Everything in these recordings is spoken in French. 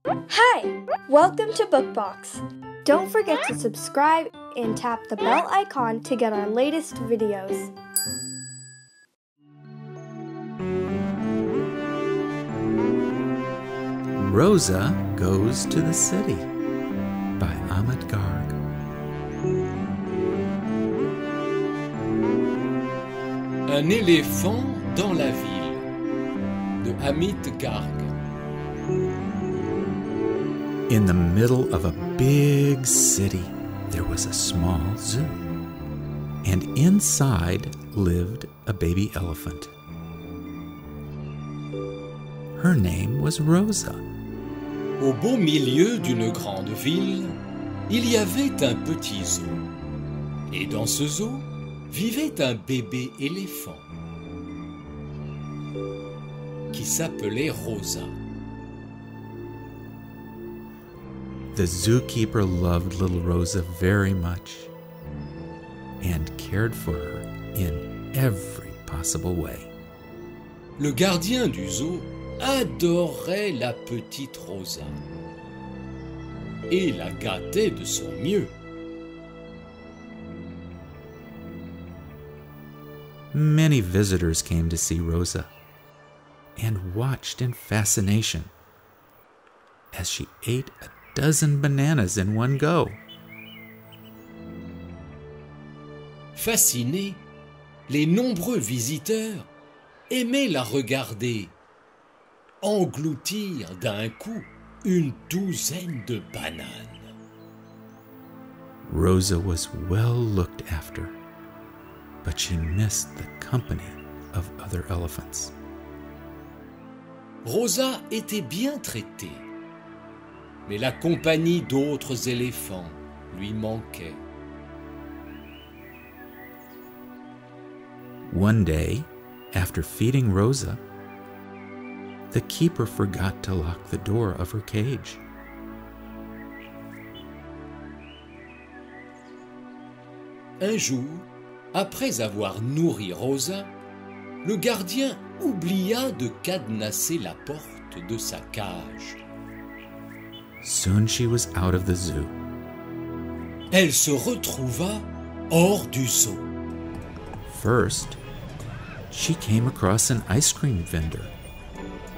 Hi! Welcome to Bookbox. Don't forget to subscribe and tap the bell icon to get our latest videos. Rosa Goes to the City by Ahmed Garg. Un éléphant dans la ville de Hamid Garg. In the middle of a big city, there was a small zoo. And inside lived a baby elephant. Her name was Rosa. Au beau milieu d'une grande ville, il y avait un petit zoo. Et dans ce zoo vivait un bébé éléphant qui s'appelait Rosa. The zookeeper loved little Rosa very much and cared for her in every possible way. Le gardien du zoo adorait la petite Rosa et la gâtait de son mieux. Many visitors came to see Rosa and watched in fascination as she ate a dozen bananas in one go. Fascinés, les nombreux visiteurs aimaient la regarder engloutir d'un coup une douzaine de bananes. Rosa was well looked after, but she missed the company of other elephants. Rosa était bien traitée, mais la compagnie d'autres éléphants lui manquait. One day, after feeding Rosa, the keeper forgot to lock the door of her cage. Un jour, après avoir nourri Rosa, le gardien oublia de cadenasser la porte de sa cage. Soon she was out of the zoo. Elle se retrouva hors du zoo. First, she came across an ice cream vendor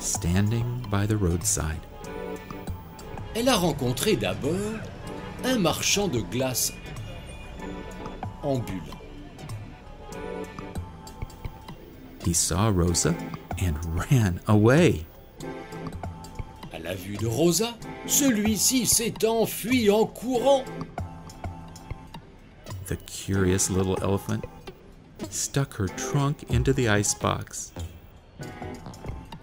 standing by the roadside. Elle a rencontré d'abord un marchand de glace ambulant. He saw Rosa and ran away. À la vue de Rosa, celui-ci s'est enfui en courant. The curious little elephant stuck her trunk into the icebox.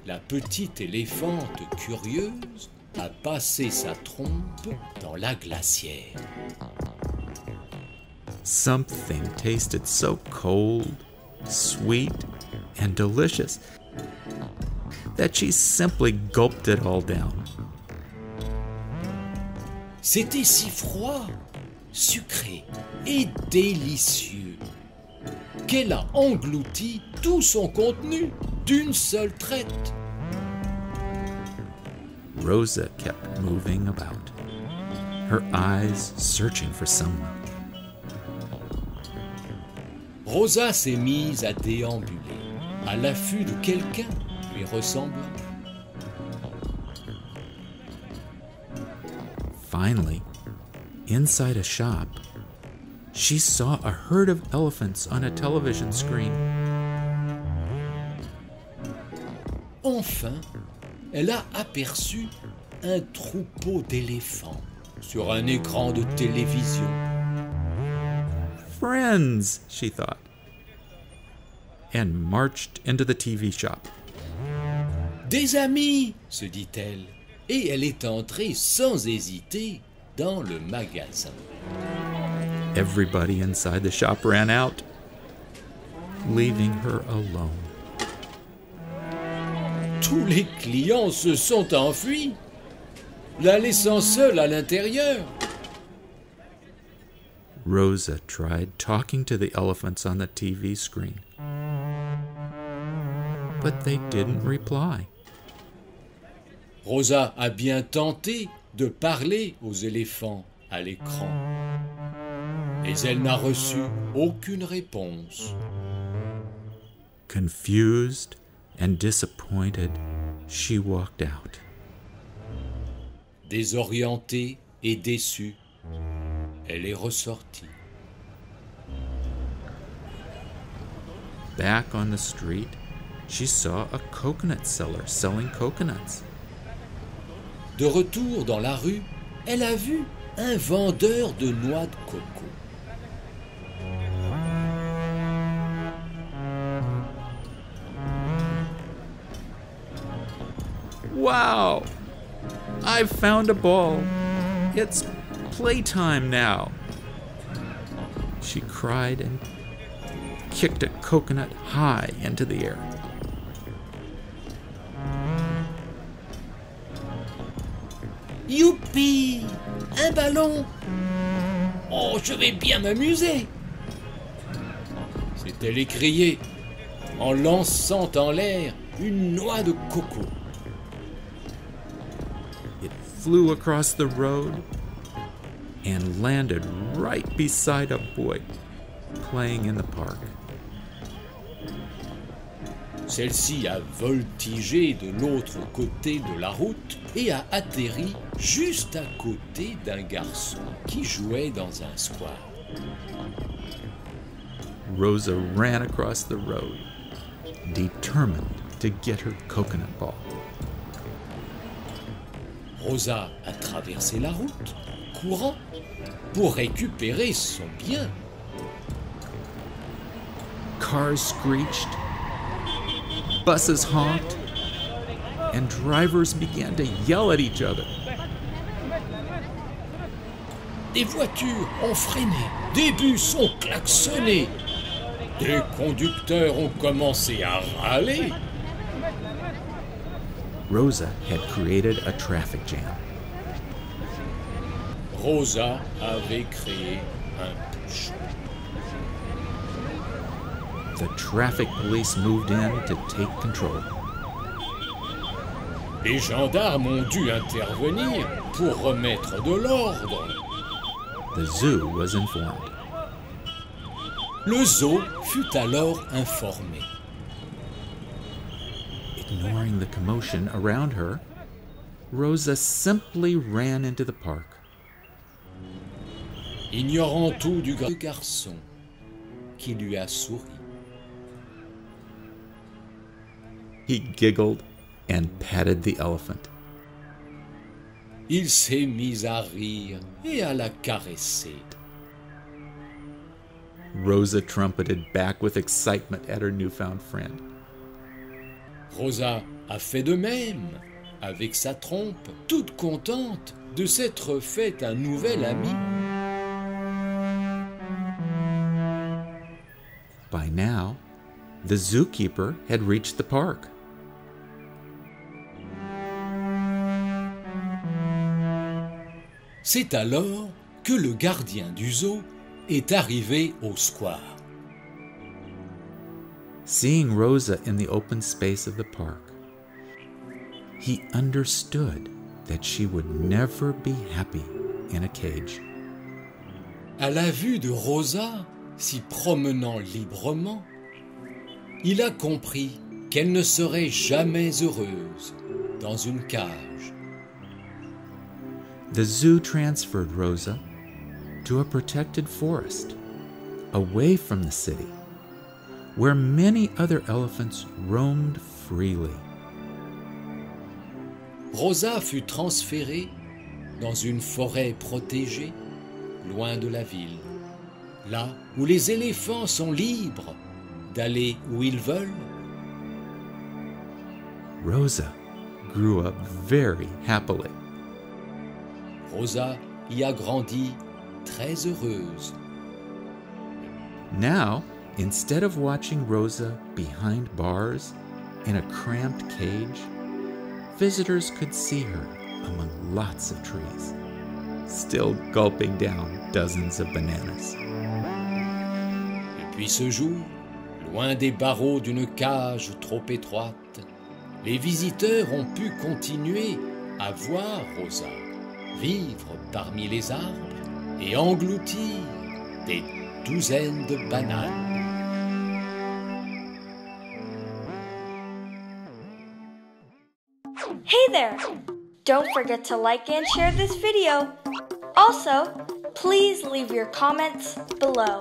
La petite éléphante curieuse a passé sa trompe dans la glacière. Something tasted so cold, sweet, and delicious that she simply gulped it all down. C'était si froid, sucré et délicieux qu'elle a englouti tout son contenu d'une seule traite. Rosa kept moving about, her eyes searching for someone. Rosa s'est mise à déambuler, à l'affût de quelqu'un lui ressemblant. Finally, inside a shop, she saw a herd of elephants on a television screen. Enfin, elle a aperçu un troupeau d'éléphants sur un écran de télévision. Friends, she thought, and marched into the TV shop. Des amis, se dit-elle, et elle est entrée sans hésiter dans le magasin. Everybody inside the shop ran out, leaving her alone. Tous les clients se sont enfuis, la laissant seule à l'intérieur. Rosa tried talking to the elephants on the TV screen, but they didn't reply. Rosa a bien tenté de parler aux éléphants à l'écran, mais elle n'a reçu aucune réponse. Confused and disappointed, she walked out. Désorientée et déçue, elle est ressortie. Back on the street, she saw a coconut seller selling coconuts. De retour dans la rue, elle a vu un vendeur de noix de coco. Wow! I've found a ball. It's playtime now. She cried and kicked a coconut high into the air. Youpi! Un ballon! Oh, je vais bien m'amuser! s'est-elle écriée en lançant en l'air une noix de coco. It flew across the road and landed right beside a boy playing in the park. Celle-ci a voltigé de l'autre côté de la route et a atterri juste à côté d'un garçon qui jouait dans un square. Rosa ran across the road, determined to get her coconut ball. Rosa a traversé la route, courant, pour récupérer son bien. Cars screeched, buses honked, and drivers began to yell at each other. Des voitures ont freiné, des bus ont klaxonné, des conducteurs ont commencé à râler. Rosa had created a traffic jam. Rosa avait créé un bouchon. The traffic police moved in to take control. Les gendarmes ont dû intervenir pour remettre de l'ordre. The zoo was informed. Le zoo fut alors informé. Ignoring the commotion around her, Rosa simply ran into the park. Ignorant tout du garçon qui lui a souri. He giggled and patted the elephant. Il s'est mis à rire et à la caresser. Rosa trumpeted back with excitement at her newfound friend. Rosa a fait de même avec sa trompe, toute contente de s'être fait un nouvel ami. By now, the zookeeper had reached the park. C'est alors que le gardien du zoo est arrivé au square. Seeing Rosa in the open space of the park, he understood that she would never be happy in a cage. À la vue de Rosa, s'y promenant librement, il a compris qu'elle ne serait jamais heureuse dans une cage. The zoo transferred Rosa to a protected forest, away from the city, where many other elephants roamed freely. Rosa fut transférée dans une forêt protégée, loin de la ville, là où les éléphants sont libres d'aller où ils veulent. Rosa grew up very happily. Rosa y a grandi très heureuse. Now, instead of watching Rosa behind bars in a cramped cage, visitors could see her among lots of trees, still gulping down dozens of bananas. Depuis ce jour, loin des barreaux d'une cage trop étroite, les visiteurs ont pu continuer à voir Rosa vivre parmi les arbres et engloutir des douzaines de bananes. Hey there! Don't forget to like and share this video. Also, please leave your comments below.